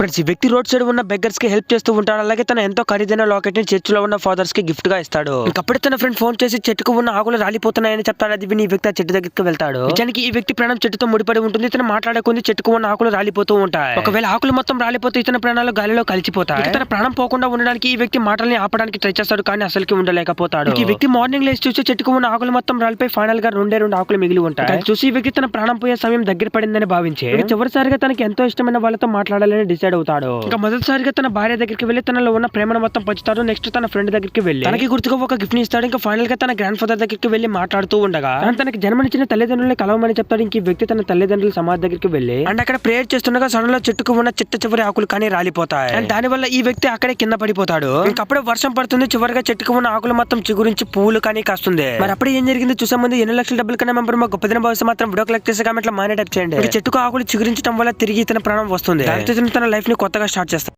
Friends, ఈ వ్యక్తి road side ఉన్న బెగ్గర్స్ కి హెల్ప్ చేస్తూ ఉంటాడు. అలాగే తన ఎంతో ఖరీదైన లాకెట్ ని చర్చ్ లో ఉన్న ఫాదర్స్ కి గిఫ్ట్ గా ఇస్తాడు. ఇంకప్పుడే తన ఫ్రెండ్ ఫోన్ చేసి చెట్టుకు ఉన్న ఆకులు రాలిపోతున్నాయని చెప్తాడు. అది విని ఈ వ్యక్తి ఆ చెట్టు దగ్గరికి వెళ్తాడు. నిజానికి ఈ వ్యక్తి ప్రాణం చెట్టుతో ముడిపడి ఉంటుంది. ఇతను మాట్లాడే కొద్ది చెట్టుకు ఉన్న ఆకులు రాలిపోతూ ఉంటాయి. ఒకవేళ ఆకులు మొత్తం రాలిపోతే ఇతని ప్రాణాలు గాలిలో కలిసిపోతాయి. తన ప్రాణం పోకుండా ఉండడానికి ఈ వ్యక్తి మాటల్ని ఆపడానికి ట్రై చేస్తాడు, కానీ అసలుకి ఉండలేకపోతాడు. ఈ వ్యక్తి మార్నింగ్ లేచి చూసి చెట్టుకు ఉన్న ఆకులు మొత్తం రాలిపోయి ఫైనల్ గా రెండు ఆకులు మిగిలి ఉంటాయి. అది చూసి ఈ వ్యక్తి తన ప్రాణం పోయే సమయం దగ్గర పడిందని భావించి చివరిసారిగా తనకి ఎంతో ఇష్టమైన వాళ్ళతో మాట్లాడాలని డిసైడ్ అవుతాడు. ఇంకా మొదటిసారిగా తన భార్య దగ్గరికి వెళ్లి తనలో ఉన్న ప్రేమను మొత్తం పంచుతాడు. నెక్స్ట్ తన ఫ్రెండ్ దగ్గరికి వెళ్లి తనకి గుర్తుగా ఒక గిఫ్ట్ ని ఇస్తాడు. ఇంకా ఫైనల్ గా తన గ్రాండ్ ఫాదర్ దగ్గరికి వెళ్లి మాట్లాడుతూ ఉండగా తనకి జన్మనిచ్చిన తల్లిదండ్రులను కలవమని చెప్తాడు. ఇంక ఈ వ్యక్తి తన తల్లిదండ్రుల సమాధి దగ్గరికి వెళ్లి అండ్ అక్కడ ప్రేయర్ చేస్తుండగా సడన్ లో చెట్టుకు ఉన్న చిట్ట చివరి ఆకులు కానీ రాలిపోతాయి. అండ్ దాని వల్ల ఈ వ్యక్తి అక్కడే కింద పడిపోతాడు. ఇంకప్పుడే వర్షం పడుతుంది. చివరిగా చెట్టుకు ఉన్న ఆకులు మొత్తం చిగురించి పువ్వులు కానీ కాస్తుంది. మరి అప్పుడు ఏం జరిగింది చూసే ముందు 8 లక్షల డబ్బుల కన్నా మెంబర్ మా గొప్ప దిన భవిష్యత్తు మాత్రం వీడియో కలెక్ట్ చేసే కామెంట్ లో మానే టైప్ చేయండి. చెట్టుకు ఆకులు చిగురించడం వల్ల తిరిగి తన ప్రాణం వస్తుంది. తన లైఫ్ ని కొత్తగా స్టార్ట్ చేస్తాడు.